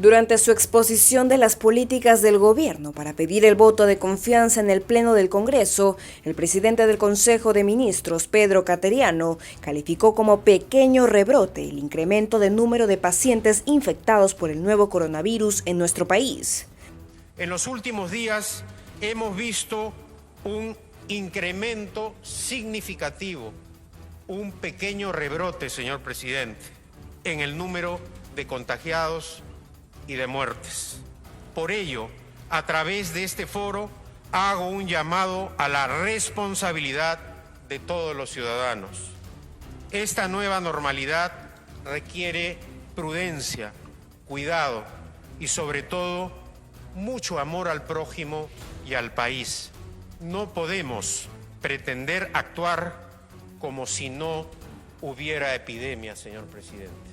Durante su exposición de las políticas del gobierno para pedir el voto de confianza en el Pleno del Congreso, el presidente del Consejo de Ministros, Pedro Cateriano, calificó como pequeño rebrote el incremento del número de pacientes infectados por el nuevo coronavirus en nuestro país. En los últimos días hemos visto un incremento significativo, un pequeño rebrote, señor presidente, en el número de contagiados y de muertes. Por ello, a través de este foro, hago un llamado a la responsabilidad de todos los ciudadanos. Esta nueva normalidad requiere prudencia, cuidado y, sobre todo, mucho amor al prójimo y al país. No podemos pretender actuar como si no hubiera epidemia, señor presidente.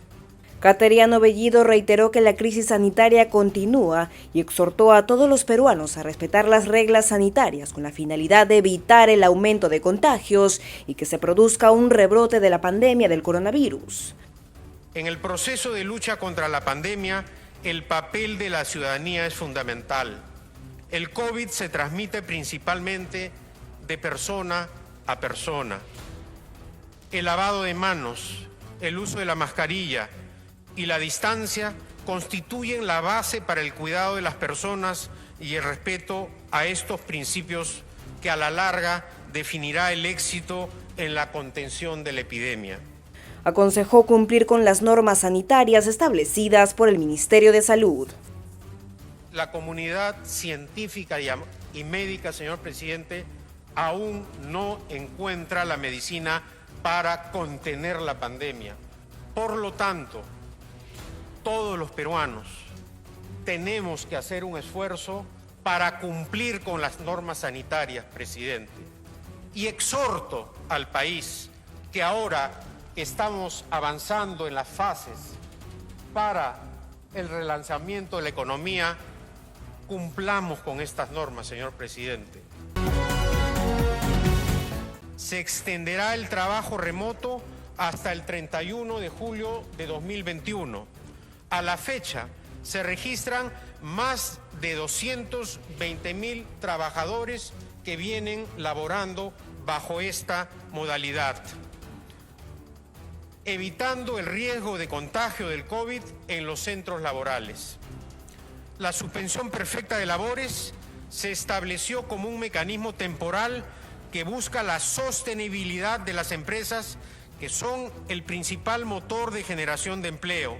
Cateriano Bellido reiteró que la crisis sanitaria continúa y exhortó a todos los peruanos a respetar las reglas sanitarias con la finalidad de evitar el aumento de contagios y que se produzca un rebrote de la pandemia del coronavirus. En el proceso de lucha contra la pandemia, el papel de la ciudadanía es fundamental. El COVID se transmite principalmente de persona a persona. El lavado de manos, el uso de la mascarilla y la distancia constituyen la base para el cuidado de las personas y el respeto a estos principios que a la larga definirá el éxito en la contención de la epidemia. Aconsejó cumplir con las normas sanitarias establecidas por el Ministerio de Salud. La comunidad científica y médica, señor presidente, aún no encuentra la medicina para contener la pandemia. Por lo tanto, todos los peruanos tenemos que hacer un esfuerzo para cumplir con las normas sanitarias, presidente. Y exhorto al país que ahora estamos avanzando en las fases para el relanzamiento de la economía, cumplamos con estas normas, señor presidente. Se extenderá el trabajo remoto hasta el 31 de julio de 2021. A la fecha, se registran más de 220.000 trabajadores que vienen laborando bajo esta modalidad, evitando el riesgo de contagio del COVID en los centros laborales. La suspensión perfecta de labores se estableció como un mecanismo temporal que busca la sostenibilidad de las empresas, que son el principal motor de generación de empleo,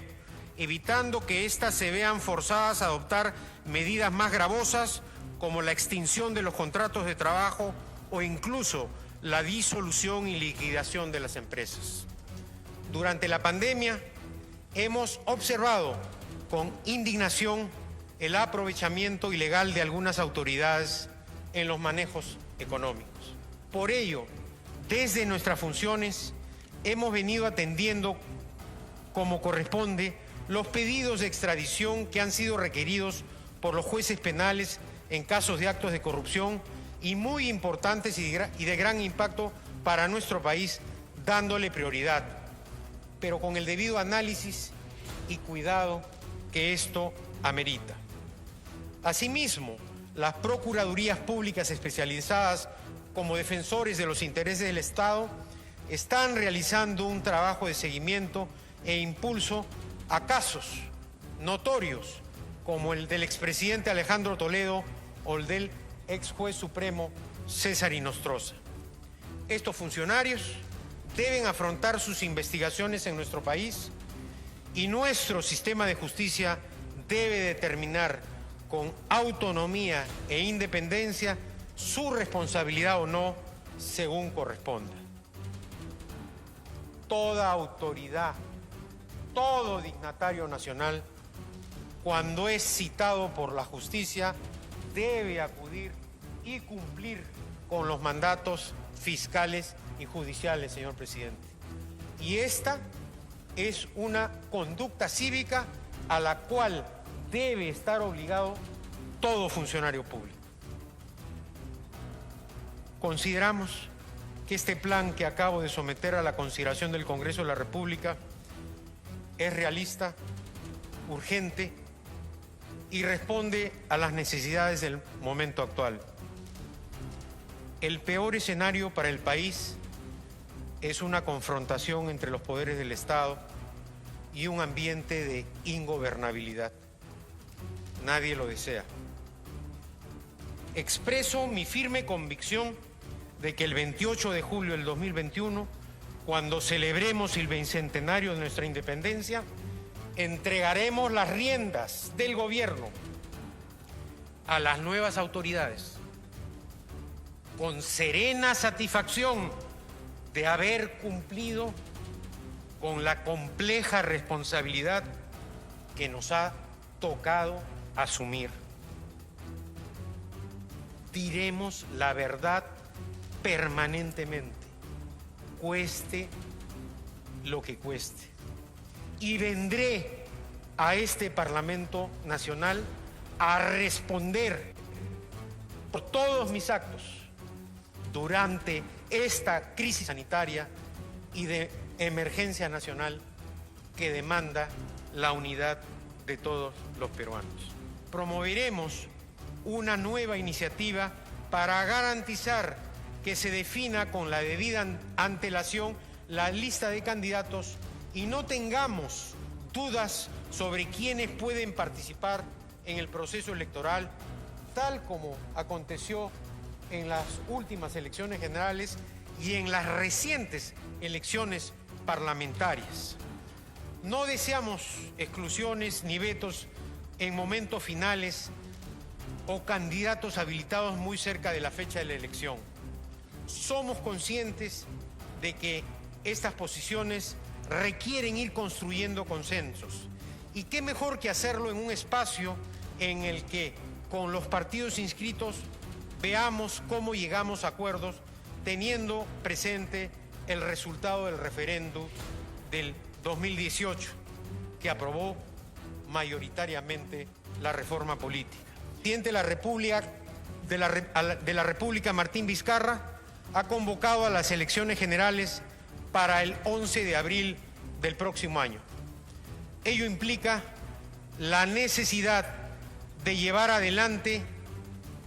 evitando que éstas se vean forzadas a adoptar medidas más gravosas como la extinción de los contratos de trabajo o incluso la disolución y liquidación de las empresas. Durante la pandemia hemos observado con indignación el aprovechamiento ilegal de algunas autoridades en los manejos económicos. Por ello, desde nuestras funciones hemos venido atendiendo como corresponde los pedidos de extradición que han sido requeridos por los jueces penales en casos de actos de corrupción y muy importantes y de gran impacto para nuestro país, dándole prioridad, pero con el debido análisis y cuidado que esto amerita. Asimismo, las procuradurías públicas especializadas como defensores de los intereses del Estado están realizando un trabajo de seguimiento e impulso a casos notorios como el del expresidente Alejandro Toledo o el del ex juez supremo César Inostroza. Estos funcionarios deben afrontar sus investigaciones en nuestro país y nuestro sistema de justicia debe determinar con autonomía e independencia su responsabilidad o no, según corresponda. Toda autoridad, todo dignatario nacional, cuando es citado por la justicia, debe acudir y cumplir con los mandatos fiscales y judiciales, señor presidente. Y esta es una conducta cívica a la cual debe estar obligado todo funcionario público. Consideramos que este plan que acabo de someter a la consideración del Congreso de la República es realista, urgente y responde a las necesidades del momento actual. El peor escenario para el país es una confrontación entre los poderes del Estado y un ambiente de ingobernabilidad. Nadie lo desea. Expreso mi firme convicción de que el 28 de julio del 2021, cuando celebremos el bicentenario de nuestra independencia, entregaremos las riendas del gobierno a las nuevas autoridades con serena satisfacción de haber cumplido con la compleja responsabilidad que nos ha tocado asumir. Diremos la verdad permanentemente, cueste lo que cueste. Y vendré a este Parlamento Nacional a responder por todos mis actos durante esta crisis sanitaria y de emergencia nacional que demanda la unidad de todos los peruanos. Promoveremos una nueva iniciativa para garantizar que se defina con la debida antelación la lista de candidatos y no tengamos dudas sobre quiénes pueden participar en el proceso electoral, tal como aconteció en las últimas elecciones generales y en las recientes elecciones parlamentarias. No deseamos exclusiones ni vetos en momentos finales o candidatos habilitados muy cerca de la fecha de la elección. Somos conscientes de que estas posiciones requieren ir construyendo consensos. Y qué mejor que hacerlo en un espacio en el que con los partidos inscritos veamos cómo llegamos a acuerdos teniendo presente el resultado del referéndum del 2018, que aprobó mayoritariamente la reforma política. El presidente de la República, Martín Vizcarra, ha convocado a las elecciones generales para el 11 de abril del próximo año. Ello implica la necesidad de llevar adelante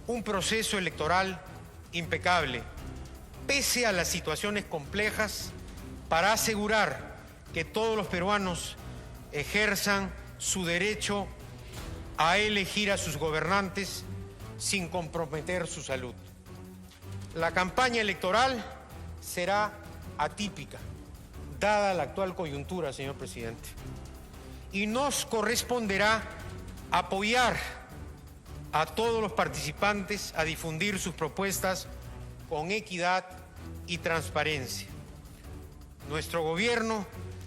un proceso electoral impecable, pese a las situaciones complejas, para asegurar que todos los peruanos ejerzan su derecho a elegir a sus gobernantes sin comprometer su salud. La campaña electoral será atípica, dada la actual coyuntura, señor presidente, y nos corresponderá apoyar a todos los participantes a difundir sus propuestas con equidad y transparencia. Nuestro gobierno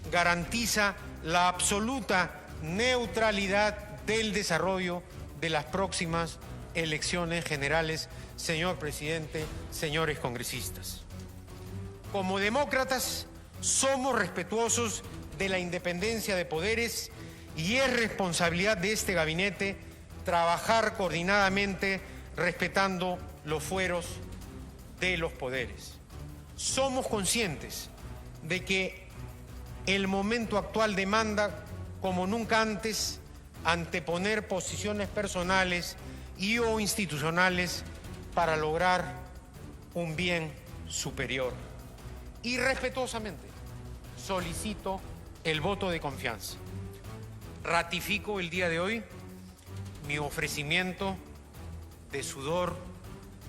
garantiza la absoluta neutralidad del desarrollo de las próximas elecciones generales, señor presidente, señores congresistas. Como demócratas, somos respetuosos de la independencia de poderes y es responsabilidad de este gabinete trabajar coordinadamente respetando los fueros de los poderes. Somos conscientes de que el momento actual demanda, como nunca antes, anteponer posiciones personales y o institucionales para lograr un bien superior. Y respetuosamente solicito el voto de confianza. Ratifico el día de hoy mi ofrecimiento de sudor,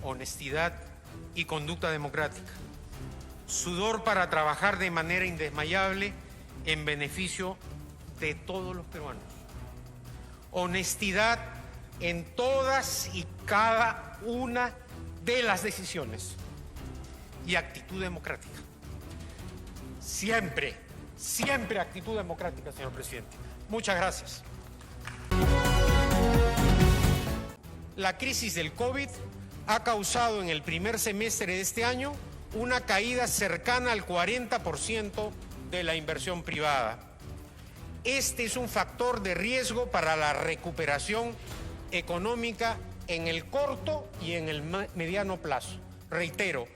honestidad y conducta democrática. Sudor para trabajar de manera indesmayable en beneficio de todos los peruanos. Honestidad en todas y cada una de las decisiones. Y actitud democrática. Siempre, siempre actitud democrática, señor presidente. Muchas gracias. La crisis del COVID ha causado en el primer semestre de este año una caída cercana al 40% de la inversión privada. Este es un factor de riesgo para la recuperación económica en el corto y en el mediano plazo. Reitero,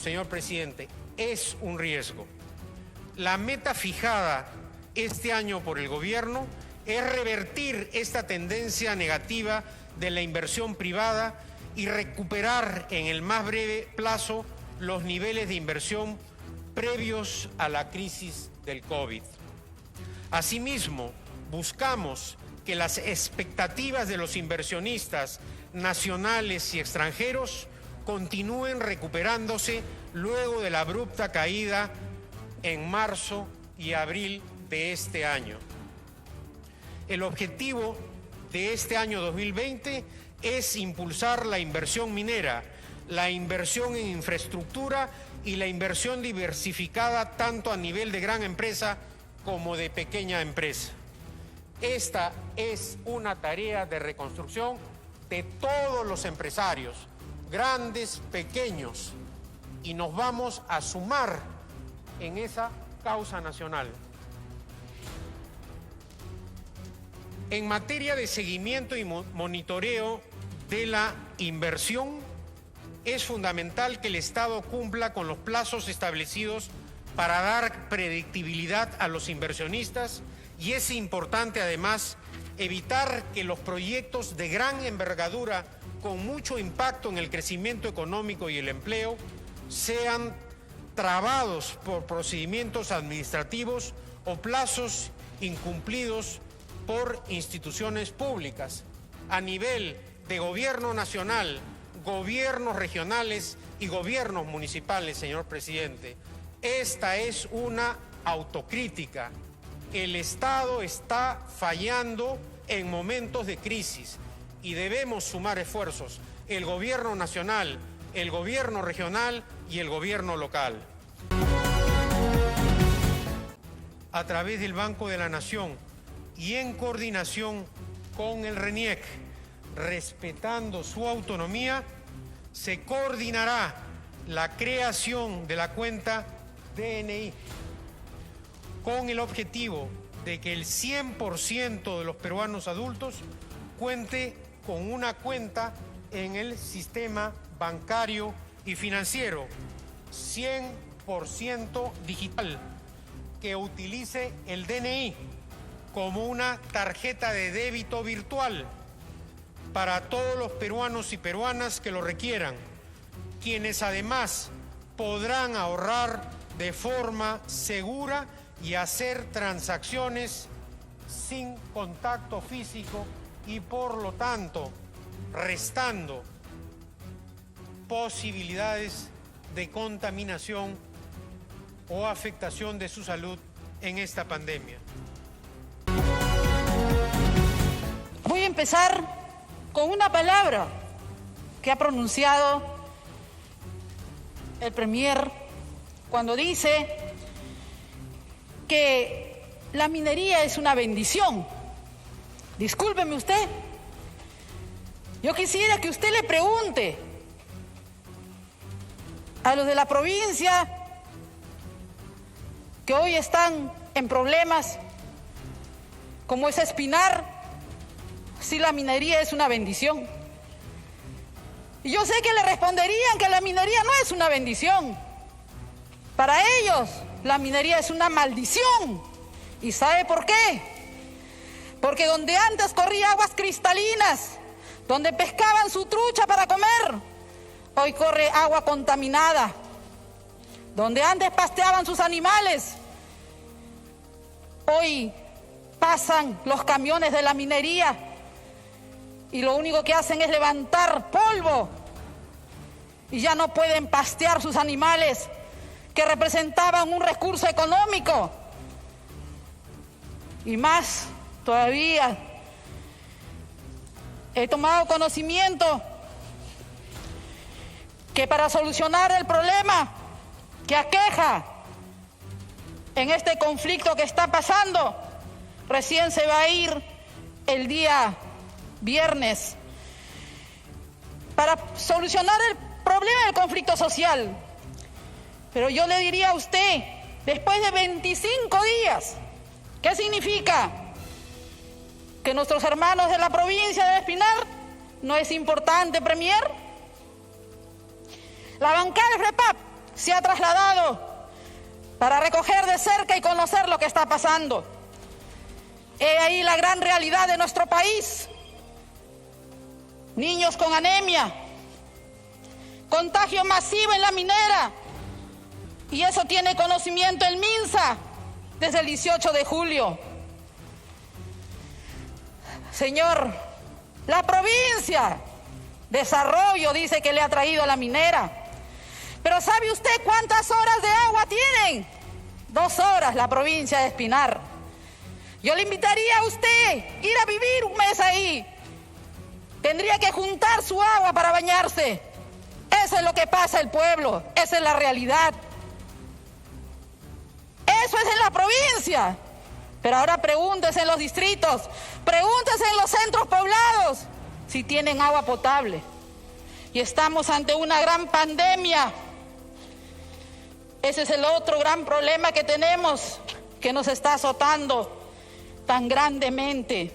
señor presidente, es un riesgo. La meta fijada este año por el gobierno es revertir esta tendencia negativa de la inversión privada y recuperar en el más breve plazo los niveles de inversión previos a la crisis del COVID. Asimismo, buscamos que las expectativas de los inversionistas nacionales y extranjeros continúen recuperándose luego de la abrupta caída en marzo y abril de este año. El objetivo de este año 2020 es impulsar la inversión minera, la inversión en infraestructura y la inversión diversificada tanto a nivel de gran empresa como de pequeña empresa. Esta es una tarea de reconstrucción de todos los empresarios, grandes, pequeños, y nos vamos a sumar en esa causa nacional. En materia de seguimiento y monitoreo de la inversión, es fundamental que el Estado cumpla con los plazos establecidos para dar predictibilidad a los inversionistas y es importante además evitar que los proyectos de gran envergadura con mucho impacto en el crecimiento económico y el empleo sean trabados por procedimientos administrativos o plazos incumplidos por instituciones públicas a nivel de gobierno nacional, gobiernos regionales y gobiernos municipales, señor presidente. Esta es una autocrítica. El Estado está fallando en momentos de crisis y debemos sumar esfuerzos, el gobierno nacional, el gobierno regional y el gobierno local. A través del Banco de la Nación y en coordinación con el RENIEC, respetando su autonomía, se coordinará la creación de la cuenta DNI con el objetivo de que el 100% de los peruanos adultos cuente con una cuenta en el sistema bancario y financiero 100% digital, que utilice el DNI como una tarjeta de débito virtual para todos los peruanos y peruanas que lo requieran, quienes además podrán ahorrar de forma segura y hacer transacciones sin contacto físico y por lo tanto restando posibilidades de contaminación o afectación de su salud en esta pandemia. Voy a empezar con una palabra que ha pronunciado el Premier cuando dice que la minería es una bendición. Discúlpeme usted, yo quisiera que usted le pregunte a los de la provincia que hoy están en problemas, como es Espinar, si la minería es una bendición. Y yo sé que le responderían que la minería no es una bendición. Para ellos, la minería es una maldición. ¿Y sabe por qué? Porque donde antes corría aguas cristalinas, donde pescaban su trucha para comer, hoy corre agua contaminada. Donde antes pasteaban sus animales, hoy pasan los camiones de la minería y lo único que hacen es levantar polvo y ya no pueden pastear sus animales que representaban un recurso económico. Y más todavía, he tomado conocimiento que para solucionar el problema que aqueja en este conflicto que está pasando, recién se va a ir el día viernes para solucionar el problema del conflicto social. Pero yo le diría a usted, después de 25 días, ¿qué significa? ¿Que nuestros hermanos de la provincia de Espinar no es importante, Premier? La bancada de FREPAP se ha trasladado para recoger de cerca y conocer lo que está pasando. He ahí la gran realidad de nuestro país. Niños con anemia, contagio masivo en la minera, y eso tiene conocimiento el MINSA desde el 18 de julio. Señor, la provincia, desarrollo dice que le ha traído a la minera, pero ¿sabe usted cuántas horas de agua tienen? 2 horas la provincia de Espinar. Yo le invitaría a usted ir a vivir un mes ahí. Tendría que juntar su agua para bañarse. Eso es lo que pasa el pueblo, esa es la realidad. Eso es en la provincia. Pero ahora pregúntese en los distritos, pregúntese en los centros poblados si tienen agua potable. Y estamos ante una gran pandemia. Ese es el otro gran problema que tenemos, que nos está azotando tan grandemente.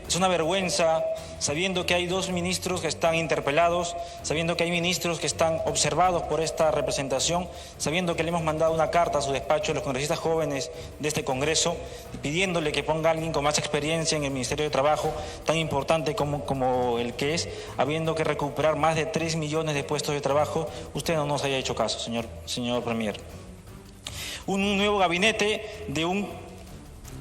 Es una vergüenza, sabiendo que hay 2 ministros que están interpelados, sabiendo que hay ministros que están observados por esta representación, sabiendo que le hemos mandado una carta a su despacho a los congresistas jóvenes de este Congreso, pidiéndole que ponga a alguien con más experiencia en el Ministerio de Trabajo, tan importante como el que es, habiendo que recuperar más de 3 millones de puestos de trabajo. Usted no nos haya hecho caso, señor Premier. Un nuevo gabinete de un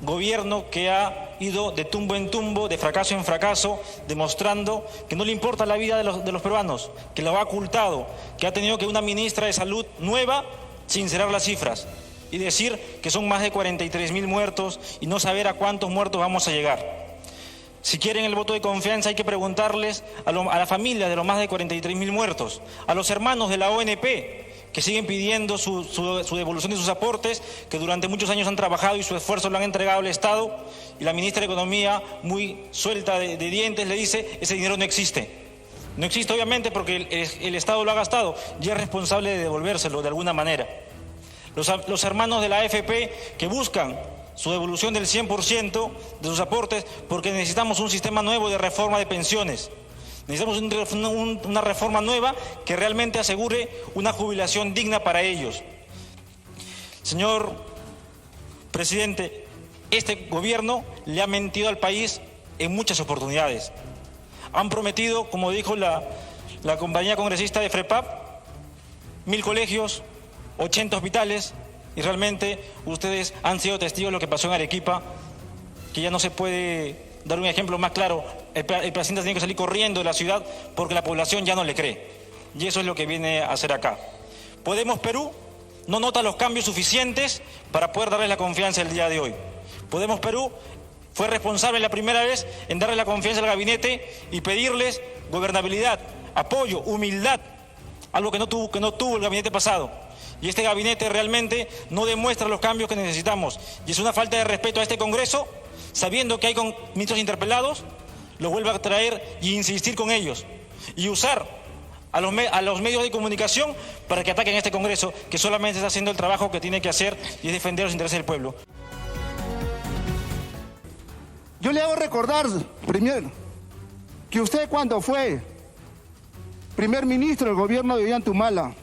gobierno que ha ido de tumbo en tumbo, de fracaso en fracaso, demostrando que no le importa la vida de los peruanos, que lo ha ocultado, que ha tenido que una ministra de Salud nueva sincerar las cifras y decir que son más de 43.000 muertos y no saber a cuántos muertos vamos a llegar. Si quieren el voto de confianza hay que preguntarles a la familia de los más de 43.000 muertos, a los hermanos de la ONP, que siguen pidiendo su devolución de sus aportes, que durante muchos años han trabajado y su esfuerzo lo han entregado al Estado, y la ministra de Economía, muy suelta de dientes, le dice: ese dinero no existe. No existe obviamente porque el Estado lo ha gastado y es responsable de devolvérselo de alguna manera. Los hermanos de la AFP que buscan su devolución del 100% de sus aportes porque necesitamos un sistema nuevo de reforma de pensiones. Necesitamos una reforma nueva que realmente asegure una jubilación digna para ellos. Señor presidente, este gobierno le ha mentido al país en muchas oportunidades. Han prometido, como dijo la compañía congresista de FREPAP, 1000 colegios, 80 hospitales, y realmente ustedes han sido testigos de lo que pasó en Arequipa, que ya no se puede dar un ejemplo más claro. El presidente ha tenido que salir corriendo de la ciudad porque la población ya no le cree. Y eso es lo que viene a hacer acá. Podemos Perú no nota los cambios suficientes para poder darles la confianza el día de hoy. Podemos Perú fue responsable la primera vez en darle la confianza al gabinete y pedirles gobernabilidad, apoyo, humildad, algo que no tuvo el gabinete pasado. Y este gabinete realmente no demuestra los cambios que necesitamos. Y es una falta de respeto a este Congreso, sabiendo que hay ministros interpelados, los vuelve a traer y insistir con ellos. Y usar a los medios de comunicación para que ataquen a este Congreso, que solamente está haciendo el trabajo que tiene que hacer y es defender los intereses del pueblo. Yo le hago recordar, Premier, que usted cuando fue primer ministro del gobierno de Ollanta-Humala,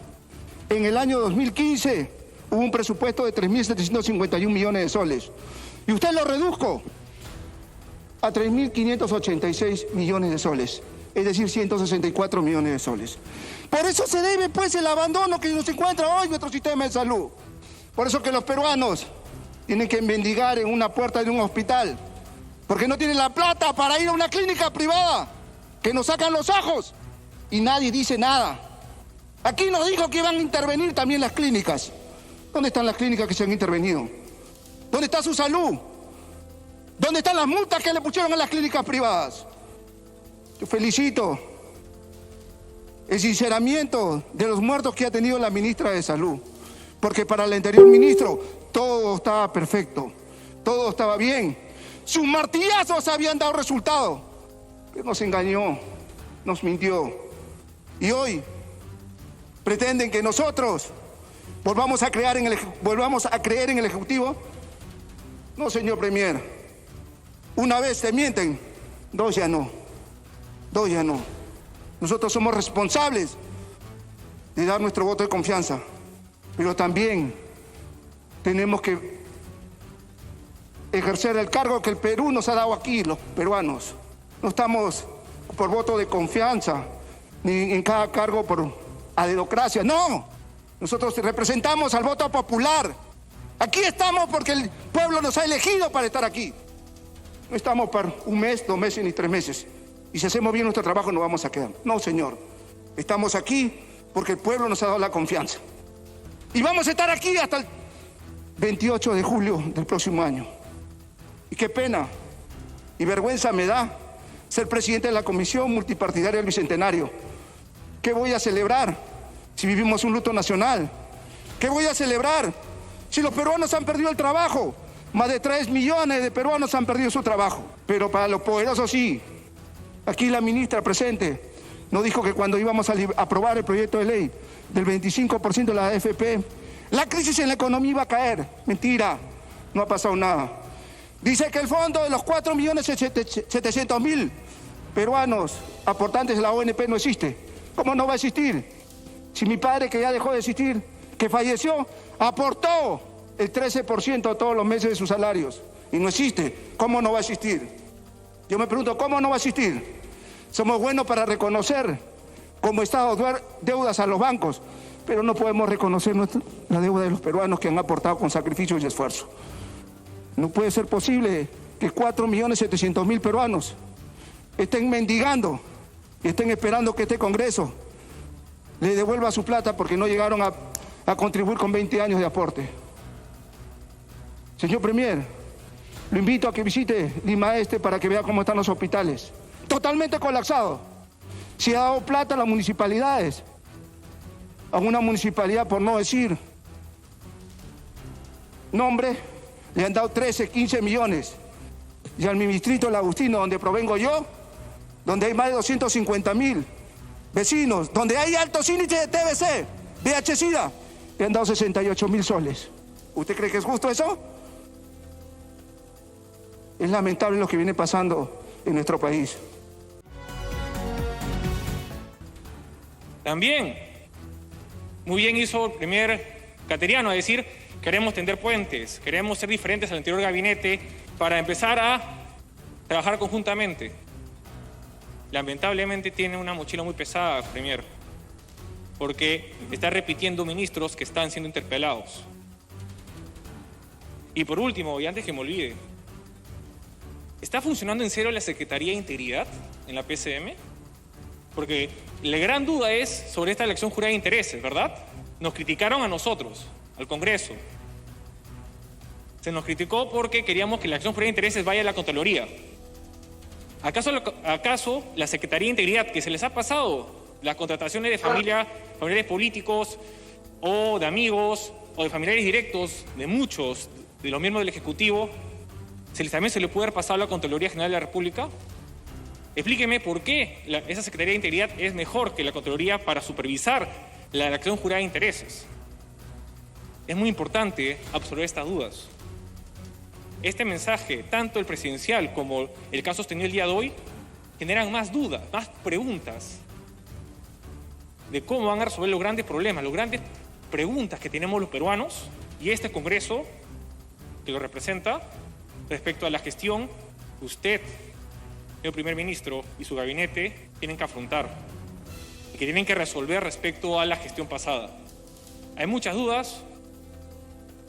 en el año 2015 hubo un presupuesto de 3.751 millones de soles. Y usted lo redujo a 3.586 millones de soles, es decir, 164 millones de soles. Por eso se debe, pues, el abandono que nos encuentra hoy nuestro sistema de salud. Por eso que los peruanos tienen que mendigar en una puerta de un hospital, porque no tienen la plata para ir a una clínica privada, que nos sacan los ajos y nadie dice nada. Aquí nos dijo que iban a intervenir también las clínicas. ¿Dónde están las clínicas que se han intervenido? ¿Dónde está su salud? ¿Dónde están las multas que le pusieron a las clínicas privadas? Yo felicito el sinceramiento de los muertos que ha tenido la ministra de Salud, porque para el anterior ministro todo estaba perfecto, todo estaba bien. Sus martillazos habían dado resultado, pero nos engañó, nos mintió. Y hoy pretenden que nosotros volvamos a creer en el Ejecutivo. No, señor Premier. Una vez te mienten, dos ya no. Nosotros somos responsables de dar nuestro voto de confianza, pero también tenemos que ejercer el cargo que el Perú nos ha dado aquí, los peruanos. No estamos por voto de confianza, ni en cada cargo por adedocracia, no. Nosotros representamos al voto popular. Aquí estamos porque el pueblo nos ha elegido para estar aquí. No estamos para un mes, 2 meses ni 3 meses. Y si hacemos bien nuestro trabajo nos vamos a quedar. No, señor. Estamos aquí porque el pueblo nos ha dado la confianza. Y vamos a estar aquí hasta el 28 de julio del próximo año. Y qué pena y vergüenza me da ser presidente de la Comisión Multipartidaria del Bicentenario. ¿Qué voy a celebrar si vivimos un luto nacional? ¿Qué voy a celebrar si los peruanos han perdido el trabajo? Más de 3 millones de peruanos han perdido su trabajo. Pero para los poderosos sí. Aquí la ministra presente nos dijo que cuando íbamos a aprobar el proyecto de ley del 25% de la AFP, la crisis en la economía iba a caer. Mentira, no ha pasado nada. Dice que el fondo de los 4.700.000 peruanos aportantes de la ONP no existe. ¿Cómo no va a existir? Si mi padre, que ya dejó de existir, que falleció, aportó el 13% todos los meses de sus salarios y no existe, ¿cómo no va a existir? Yo me pregunto, ¿cómo no va a existir? Somos buenos para reconocer como Estado deudas a los bancos, pero no podemos reconocer la deuda de los peruanos que han aportado con sacrificio y esfuerzo. No puede ser posible que 4.700.000 peruanos estén mendigando y estén esperando que este Congreso le devuelva su plata porque no llegaron a contribuir con 20 años de aporte. Señor Premier, lo invito a que visite Lima Este para que vea cómo están los hospitales. Totalmente colapsados. Se ha dado plata a las municipalidades. A una municipalidad, por no decir nombre, le han dado 13, 15 millones. Y al mi distrito, el Agustino, donde provengo yo, donde hay más de 250.000 vecinos, donde hay altos índices de TBC, VIH-Sida, le han dado 68.000 soles. ¿Usted cree que es justo eso? Es lamentable lo que viene pasando en nuestro país. También, muy bien hizo el Premier Cateriano a decir: queremos tender puentes, queremos ser diferentes al anterior gabinete para empezar a trabajar conjuntamente. Lamentablemente tiene una mochila muy pesada, Premier, porque está repitiendo ministros que están siendo interpelados. Y por último, y antes que me olvide, ¿está funcionando en serio la Secretaría de Integridad en la PCM? Porque la gran duda es sobre esta elección jurada de intereses, ¿verdad? Nos criticaron a nosotros, al Congreso. Se nos criticó porque queríamos que la elección jurada de intereses vaya a la Contraloría. ¿Acaso la Secretaría de Integridad, que se les ha pasado las contrataciones de familiares políticos o de amigos o de familiares directos de muchos de los miembros del Ejecutivo, también se le puede haber pasado a la Contraloría General de la República? Explíqueme por qué esa Secretaría de Integridad es mejor que la Contraloría para supervisar la elección jurada de intereses. Es muy importante absorber estas dudas. Este mensaje, tanto el presidencial como el caso sostenido el día de hoy, generan más dudas, más preguntas de cómo van a resolver los grandes problemas, las grandes preguntas que tenemos los peruanos y este Congreso que lo representa respecto a la gestión que usted, señor Primer Ministro, y su gabinete tienen que afrontar y que tienen que resolver respecto a la gestión pasada. Hay muchas dudas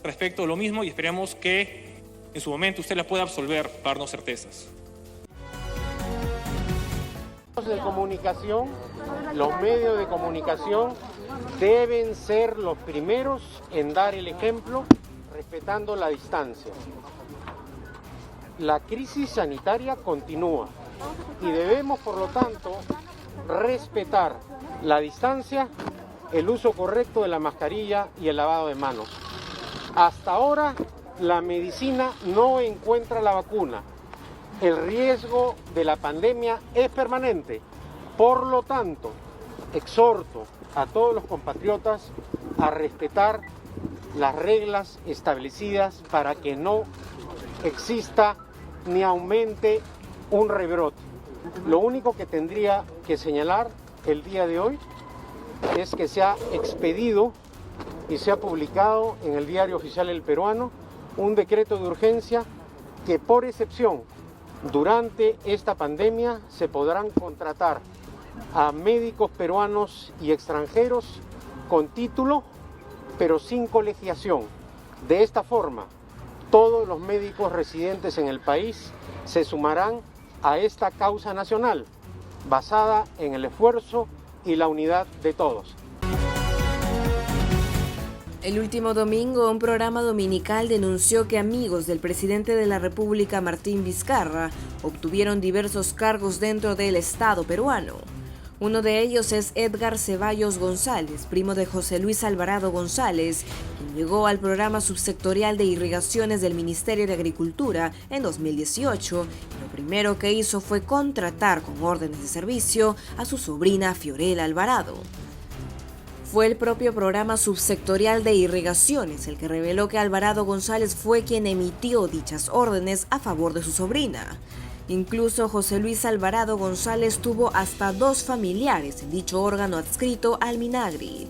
respecto a lo mismo y esperemos que en su momento usted las pueda absolver para darnos certezas. De comunicación, los medios de comunicación deben ser los primeros en dar el ejemplo respetando la distancia. La crisis sanitaria continúa y debemos, por lo tanto, respetar la distancia, el uso correcto de la mascarilla y el lavado de manos. Hasta ahora, la medicina no encuentra la vacuna. El riesgo de la pandemia es permanente. Por lo tanto, exhorto a todos los compatriotas a respetar las reglas establecidas para que no exista ni aumente un rebrote. Lo único que tendría que señalar el día de hoy es que se ha expedido y se ha publicado en el Diario Oficial El Peruano un decreto de urgencia que por excepción, durante esta pandemia se podrán contratar a médicos peruanos y extranjeros con título, pero sin colegiación. De esta forma, todos los médicos residentes en el país se sumarán a esta causa nacional, basada en el esfuerzo y la unidad de todos. El último domingo, un programa dominical denunció que amigos del presidente de la República, Martín Vizcarra, obtuvieron diversos cargos dentro del Estado peruano. Uno de ellos es Edgar Ceballos González, primo de José Luis Alvarado González, quien llegó al programa subsectorial de irrigaciones del Ministerio de Agricultura en 2018 y lo primero que hizo fue contratar con órdenes de servicio a su sobrina Fiorella Alvarado. Fue el propio programa subsectorial de irrigaciones el que reveló que Alvarado González fue quien emitió dichas órdenes a favor de su sobrina. Incluso José Luis Alvarado González tuvo hasta 2 familiares en dicho órgano adscrito al Minagri.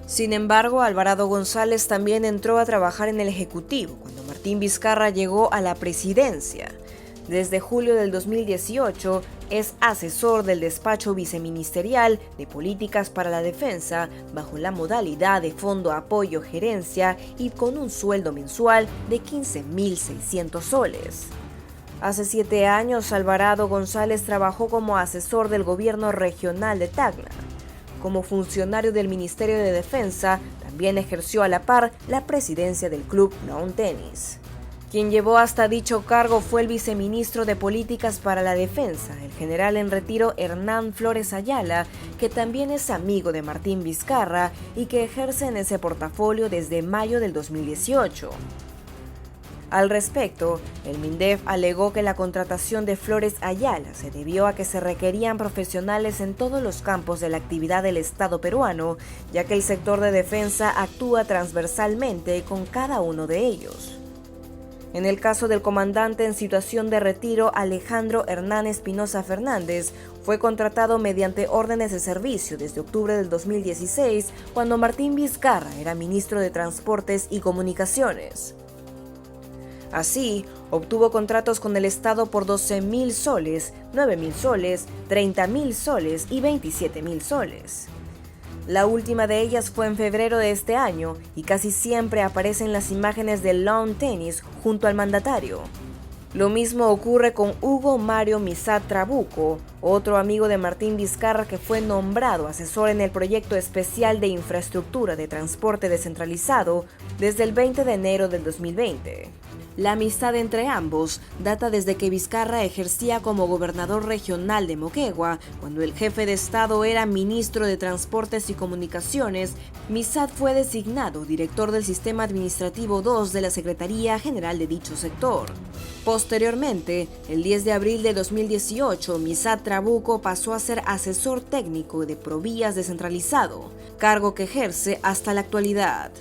Sin embargo, Alvarado González también entró a trabajar en el Ejecutivo cuando Martín Vizcarra llegó a la presidencia. Desde julio del 2018 es asesor del despacho viceministerial de Políticas para la Defensa bajo la modalidad de Fondo Apoyo Gerencia y con un sueldo mensual de 15.600 soles. Hace 7 años, Alvarado González trabajó como asesor del gobierno regional de Tacna. Como funcionario del Ministerio de Defensa, también ejerció a la par la presidencia del club Lawn Tennis. Quien llevó hasta dicho cargo fue el viceministro de Políticas para la Defensa, el general en retiro Hernán Flores Ayala, que también es amigo de Martín Vizcarra y que ejerce en ese portafolio desde mayo del 2018. Al respecto, el MINDEF alegó que la contratación de Flores Ayala se debió a que se requerían profesionales en todos los campos de la actividad del Estado peruano, ya que el sector de defensa actúa transversalmente con cada uno de ellos. En el caso del comandante en situación de retiro Alejandro Hernán Espinosa Fernández, fue contratado mediante órdenes de servicio desde octubre del 2016, cuando Martín Vizcarra era ministro de Transportes y Comunicaciones. Así, obtuvo contratos con el Estado por 12.000 soles, 9.000 soles, 30.000 soles y 27.000 soles. La última de ellas fue en febrero de este año y casi siempre aparecen las imágenes del Lawn Tennis junto al mandatario. Lo mismo ocurre con Hugo Mario Misat Trabuco, otro amigo de Martín Vizcarra que fue nombrado asesor en el proyecto especial de infraestructura de transporte descentralizado desde el 20 de enero del 2020. La amistad entre ambos data desde que Vizcarra ejercía como gobernador regional de Moquegua, cuando el jefe de Estado era ministro de Transportes y Comunicaciones. Misat fue designado director del Sistema Administrativo 2 de la Secretaría General de dicho sector. Posteriormente, el 10 de abril de 2018, Misat Trabuco pasó a ser asesor técnico de Provías descentralizado, cargo que ejerce hasta la actualidad.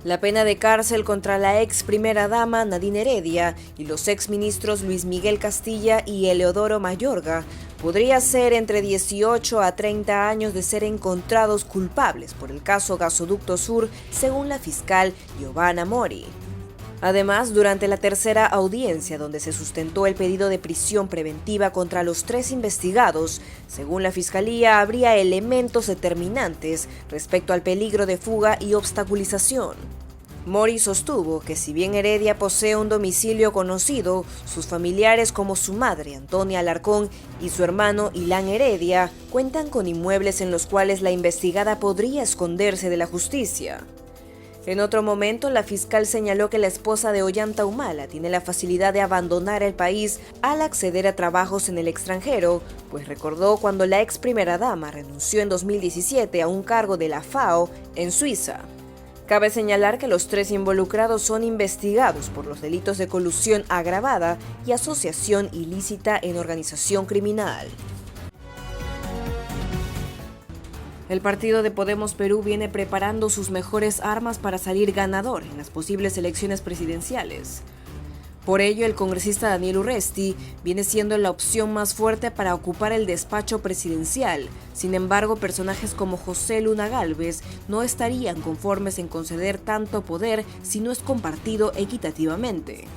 La pena de cárcel contra la ex primera dama Nadine Heredia y los exministros Luis Miguel Castilla y Eleodoro Mayorga podría ser entre 18 a 30 años de ser encontrados culpables por el caso Gasoducto Sur, según la fiscal Giovanna Mori. Además, durante la tercera audiencia, donde se sustentó el pedido de prisión preventiva contra los 3 investigados, según la Fiscalía, habría elementos determinantes respecto al peligro de fuga y obstaculización. Mori sostuvo que si bien Heredia posee un domicilio conocido, sus familiares como su madre, Antonia Alarcón, y su hermano, Ilan Heredia, cuentan con inmuebles en los cuales la investigada podría esconderse de la justicia. En otro momento, la fiscal señaló que la esposa de Ollanta Humala tiene la facilidad de abandonar el país al acceder a trabajos en el extranjero, pues recordó cuando la ex primera dama renunció en 2017 a un cargo de la FAO en Suiza. Cabe señalar que los 3 involucrados son investigados por los delitos de colusión agravada y asociación ilícita en organización criminal. El partido de Podemos Perú viene preparando sus mejores armas para salir ganador en las posibles elecciones presidenciales. Por ello, el congresista Daniel Urresti viene siendo la opción más fuerte para ocupar el despacho presidencial. Sin embargo, personajes como José Luna Gálvez no estarían conformes en conceder tanto poder si no es compartido equitativamente.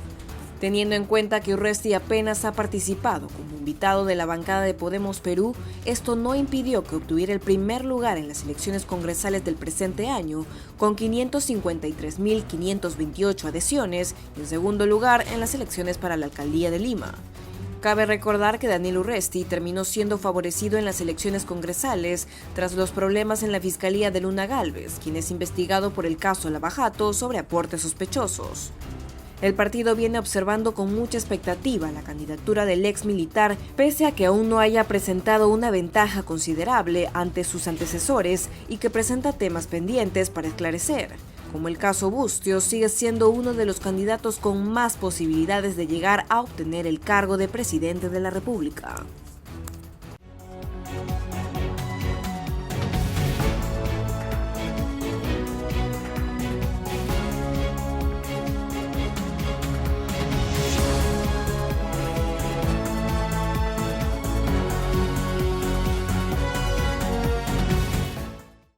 Teniendo en cuenta que Urresti apenas ha participado como invitado de la bancada de Podemos Perú, esto no impidió que obtuviera el primer lugar en las elecciones congresales del presente año, con 553.528 adhesiones, y en segundo lugar en las elecciones para la alcaldía de Lima. Cabe recordar que Daniel Urresti terminó siendo favorecido en las elecciones congresales tras los problemas en la Fiscalía de Luna Gálvez, quien es investigado por el caso Lavajato sobre aportes sospechosos. El partido viene observando con mucha expectativa la candidatura del ex militar, pese a que aún no haya presentado una ventaja considerable ante sus antecesores y que presenta temas pendientes para esclarecer. Como el caso Bustos, sigue siendo uno de los candidatos con más posibilidades de llegar a obtener el cargo de presidente de la República.